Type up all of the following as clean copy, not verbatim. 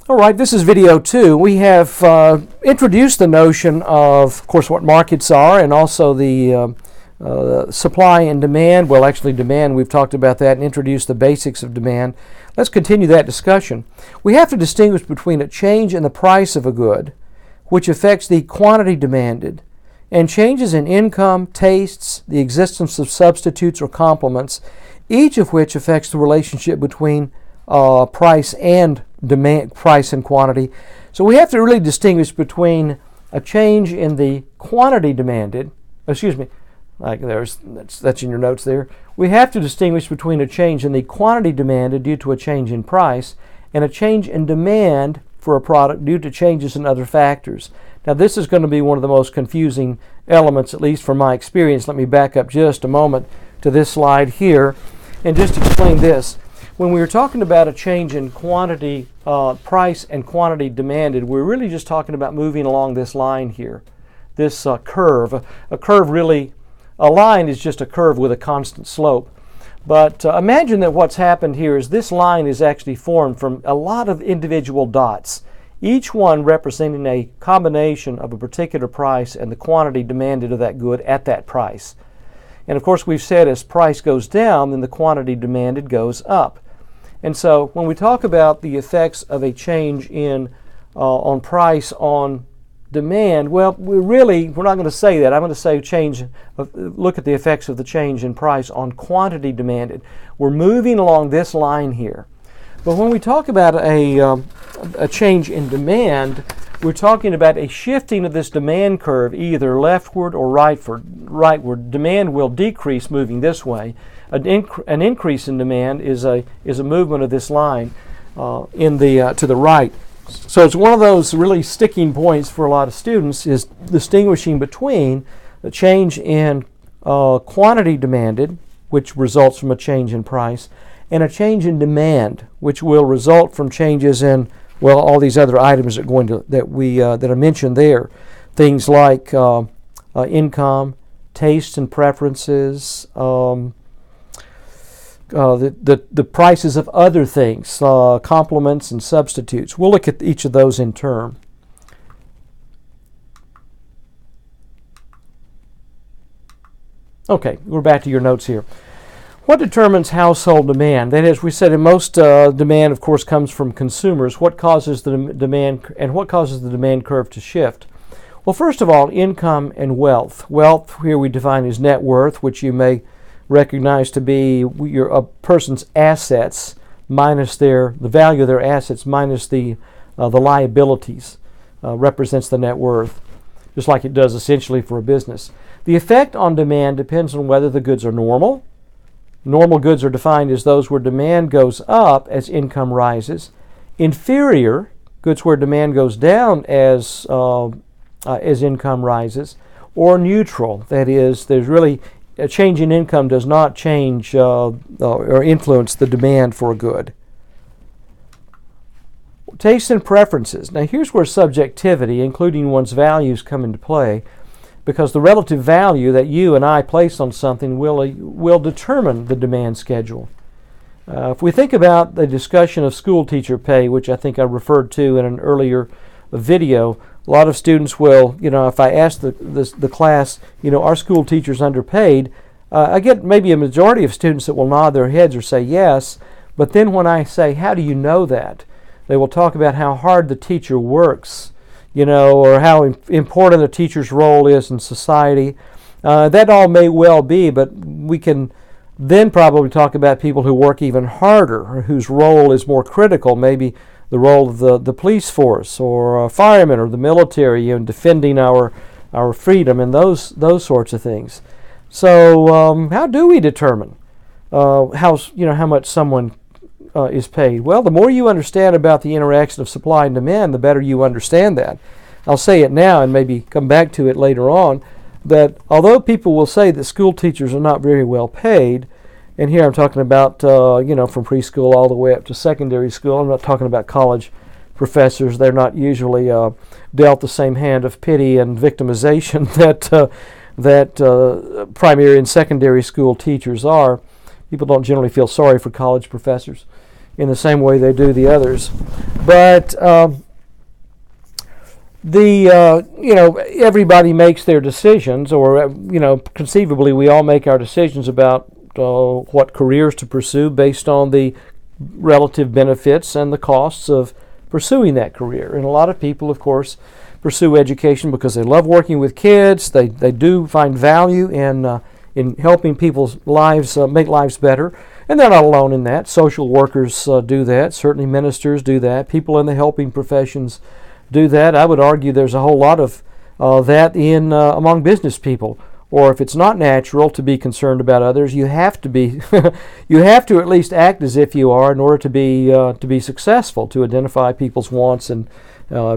All right, this is video 2. We have introduced the notion of course, what markets are, and also the supply and demand. Well, actually demand, we've talked about that and introduced the basics of demand. Let's continue that discussion. We have to distinguish between a change in the price of a good, which affects the quantity demanded, and changes in income, tastes, the existence of substitutes or complements, each of which affects the relationship between price and demand, price and quantity. So we have to really distinguish between a change in the quantity demanded, that's in your notes there. We have to distinguish between a change in the quantity demanded due to a change in price and a change in demand for a product due to changes in other factors. Now this is going to be one of the most confusing elements, at least from my experience. Let me back up just a moment to this slide here and just explain this. When we were talking about a change in quantity, price and quantity demanded, we're really just talking about moving along this line here, this curve. A curve really, a line is just a curve with a constant slope. But imagine that what's happened here is this line is actually formed from a lot of individual dots, each one representing a combination of a particular price and the quantity demanded of that good at that price. And of course we've said as price goes down, then the quantity demanded goes up. And so when we talk about the effects of a change in on price on demand, well, we're not going to say that. I'm going to say look at the effects of the change in price on quantity demanded. We're moving along this line here. But when we talk about a change in demand, we're talking about a shifting of this demand curve either leftward or rightward. Demand will decrease moving this way. An increase in demand is a movement of this line to the right. So it's one of those really sticking points for a lot of students, is distinguishing between the change in quantity demanded, which results from a change in price, and a change in demand, which will result from changes in, well, all these other items that are mentioned there. Things like income, tastes and preferences, the prices of other things, complements and substitutes. We'll look at each of those in turn. Okay, we're back to your notes here. What determines household demand? That is, we said in most demand, of course, comes from consumers. What causes the demand, and what causes the demand curve to shift? Well, first of all, income and wealth. Wealth here we define as net worth, which you may recognize to be a person's assets minus the value of their assets minus the liabilities, represents the net worth, just like it does essentially for a business. The effect on demand depends on whether the goods are normal. Normal goods are defined as those where demand goes up as income rises. Inferior goods where demand goes down as income rises. Or neutral, that is, there's really a change in income does not change or influence the demand for a good. Tastes and preferences. Now here's where subjectivity, including one's values, come into play, because the relative value that you and I place on something will determine the demand schedule. If we think about the discussion of school teacher pay, which I think I referred to in an earlier video, a lot of students will, if I ask the class, are school teachers underpaid? I get maybe a majority of students that will nod their heads or say yes, but then when I say, how do you know that? They will talk about how hard the teacher works, or how important the teacher's role is in society. That all may well be, but we can then probably talk about people who work even harder, or whose role is more critical, maybe the role of the police force or firemen or the military in defending our freedom and those sorts of things. So how do we determine how much someone is paid? Well, the more you understand about the interaction of supply and demand, the better you understand that. I'll say it now and maybe come back to it later on, that although people will say that school teachers are not very well paid, and here I'm talking about, from preschool all the way up to secondary school. I'm not talking about college professors. They're not usually dealt the same hand of pity and victimization that primary and secondary school teachers are. People don't generally feel sorry for college professors. in the same way they do the others. But everybody makes their decisions, or conceivably we all make our decisions about what careers to pursue based on the relative benefits and the costs of pursuing that career. And a lot of people, of course, pursue education because they love working with kids. They do find value in helping people's lives, make lives better. And they're not alone in that. Social workers do that. Certainly ministers do that. People in the helping professions do that. I would argue there's a whole lot of that in among business people. Or if it's not natural to be concerned about others, you have to be, you have to at least act as if you are in order to be successful, to identify people's wants and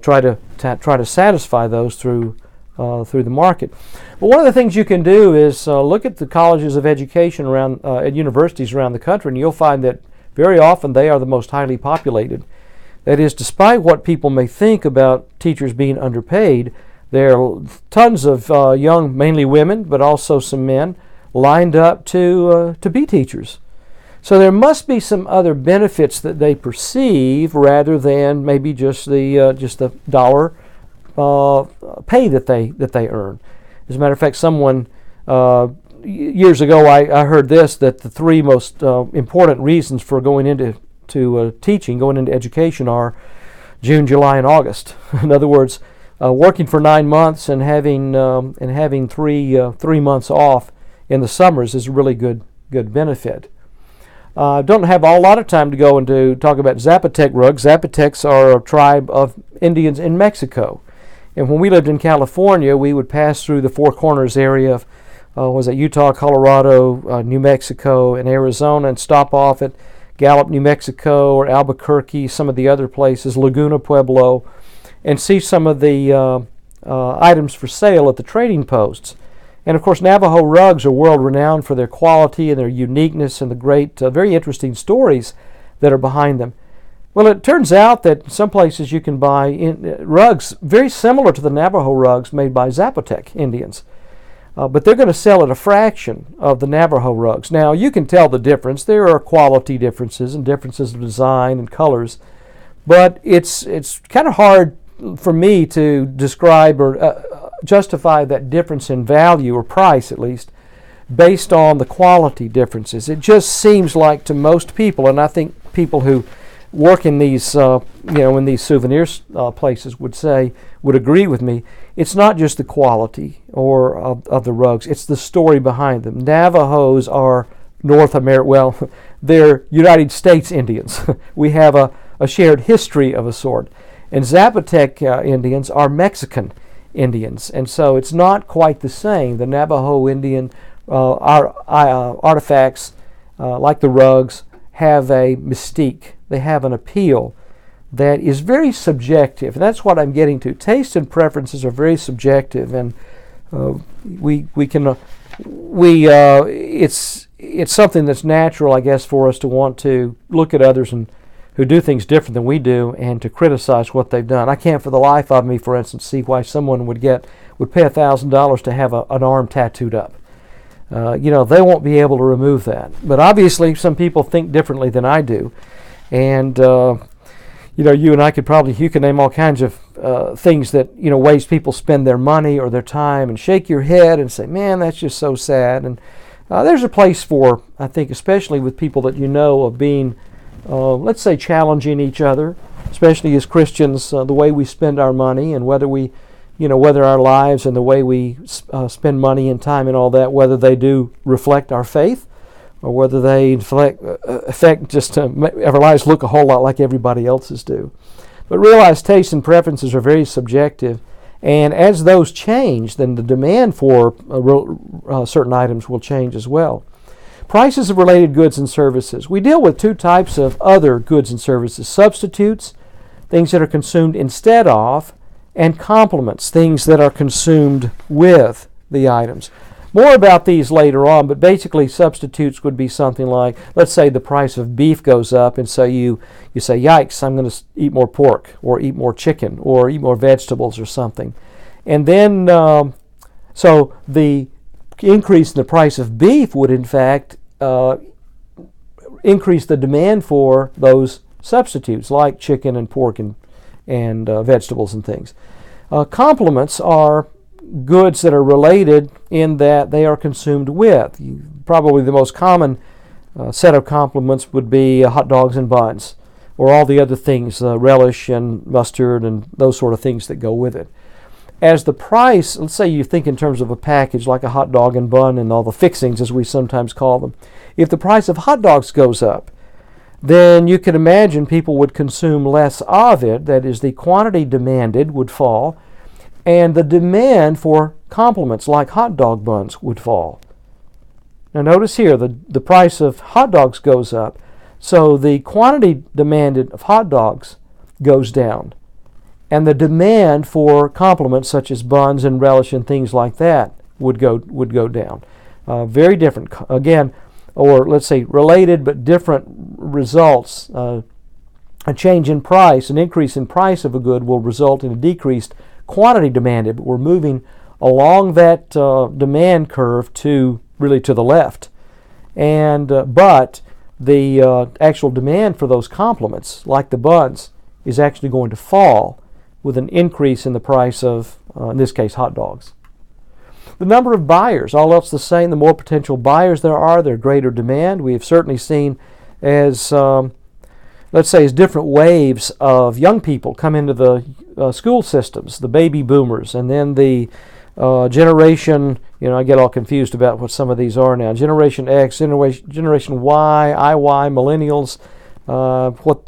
try to satisfy those through the market. But one of the things you can do is look at the colleges of education around at universities around the country, and you'll find that very often they are the most highly populated. That is, despite what people may think about teachers being underpaid, there are tons of young, mainly women, but also some men, lined up to be teachers. So there must be some other benefits that they perceive rather than maybe just the dollar pay that they earn. As a matter of fact, someone years ago I heard this, that the three most important reasons for going into teaching, going into education, are June, July, and August. In other words, working for 9 months and having 3 months off in the summers is a really good benefit. Don't have a lot of time to go into talk about Zapotec rugs. Zapotecs are a tribe of Indians in Mexico, and when we lived in California, we would pass through the Four Corners area of Utah, Colorado, New Mexico, and Arizona, and stop off at Gallup, New Mexico, or Albuquerque, some of the other places, Laguna Pueblo, and see some of the items for sale at the trading posts. And of course, Navajo rugs are world renowned for their quality and their uniqueness and the great, very interesting stories that are behind them. Well, it turns out that in some places you can buy rugs very similar to the Navajo rugs made by Zapotec Indians. But they're going to sell at a fraction of the Navajo rugs. Now, you can tell the difference. There are quality differences and differences of design and colors. But it's kind of hard for me to describe or justify that difference in value, or price at least, based on the quality differences. It just seems like to most people, and I think people who work in these in these souvenir places would agree with me, it's not just the quality or of the rugs, it's the story behind them. Navajos are North America, well, they're United States Indians. We have a shared history of a sort. And Zapotec Indians are Mexican Indians, and so it's not quite the same. The Navajo Indian artifacts, like the rugs, have a mystique. They have an appeal that is very subjective, and that's what I'm getting to. Taste and preferences are very subjective, and it's something that's natural, I guess, for us to want to look at others and who do things different than we do and to criticize what they've done. I can't for the life of me, for instance, see why someone would pay $1,000 to have an arm tattooed up. They won't be able to remove that. But obviously some people think differently than I do. And you and I you can name all kinds of things that, ways people spend their money or their time, and shake your head and say, man, that's just so sad. And there's a place for, I think, especially with people that of being, let's say, challenging each other, especially as Christians, the way we spend our money, and whether our lives and the way we spend money and time and all that, whether they do reflect our faith, or whether they affect just to make our lives look a whole lot like everybody else's do. But realize tastes and preferences are very subjective, and as those change, then the demand for certain items will change as well. Prices of related goods and services. We deal with two types of other goods and services: substitutes, things that are consumed instead of, and complements, things that are consumed with the items. More about these later on, but basically substitutes would be something like, let's say the price of beef goes up, and so you say, yikes, I'm going to eat more pork, or eat more chicken, or eat more vegetables or something. And then, so the increase in the price of beef would in fact increase the demand for those substitutes like chicken and pork and vegetables and things. Complements are goods that are related in that they are consumed with. Probably the most common set of complements would be hot dogs and buns, or all the other things, relish and mustard and those sort of things that go with it. As the price, let's say you think in terms of a package like a hot dog and bun and all the fixings as we sometimes call them, if the price of hot dogs goes up, then you can imagine people would consume less of it. That is, the quantity demanded would fall, and the demand for complements like hot dog buns would fall. Now notice here, the price of hot dogs goes up, so the quantity demanded of hot dogs goes down, and the demand for complements such as buns and relish and things like that would go down. Very different, again, or let's say related but different results. A change in price, an increase in price of a good will result in a decreased quantity demanded, but we're moving along that demand curve to really to the left. And but the actual demand for those complements, like the buns, is actually going to fall with an increase in the price of, in this case, hot dogs. The number of buyers, all else the same, the more potential buyers there are, the greater demand. We have certainly seen as, let's say, as different waves of young people come into the school systems, the baby boomers, and then the generation, I get all confused about what some of these are now, Generation X, Generation Y, IY, Millennials,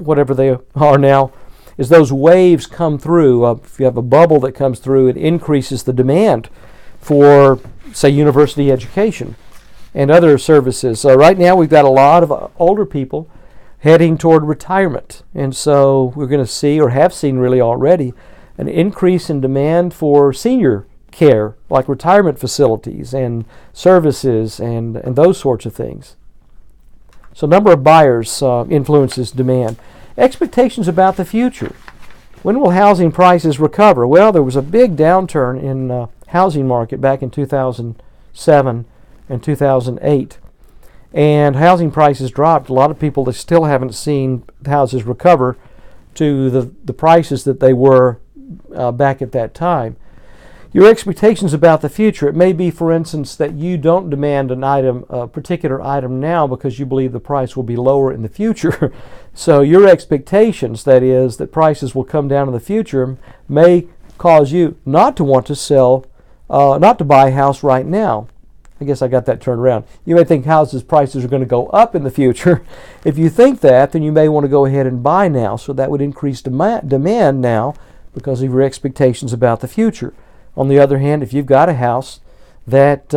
whatever they are now. As those waves come through, if you have a bubble that comes through, it increases the demand for, say, university education and other services. Right now we've got a lot of older people heading toward retirement, and so we're going to see, or have seen really already, an increase in demand for senior care, like retirement facilities and services and those sorts of things. So number of buyers influences demand. Expectations about the future. When will housing prices recover? Well, there was a big downturn in housing market back in 2007 and 2008. And housing prices dropped. A lot of people that still haven't seen houses recover to the prices that they were back at that time. Your expectations about the future, it may be, for instance, that you don't demand an item, a particular item now because you believe the price will be lower in the future. So your expectations, that is, that prices will come down in the future, may cause you not to want to sell, not to buy a house right now. I guess I got that turned around. You may think houses prices are going to go up in the future. If you think that, then you may want to go ahead and buy now. So that would increase demand now because of your expectations about the future. On the other hand, if you've got a house that,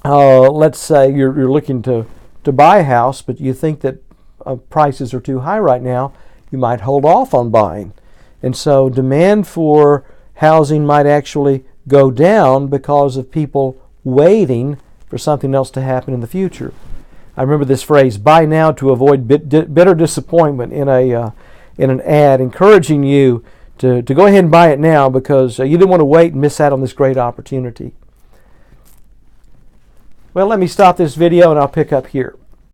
let's say you're looking to buy a house, but you think that prices are too high right now, you might hold off on buying. And so demand for housing might actually go down because of people waiting for something else to happen in the future. I remember this phrase, buy now to avoid bitter disappointment, in an ad encouraging you to go ahead and buy it now because you didn't want to wait and miss out on this great opportunity. Well, let me stop this video and I'll pick up here.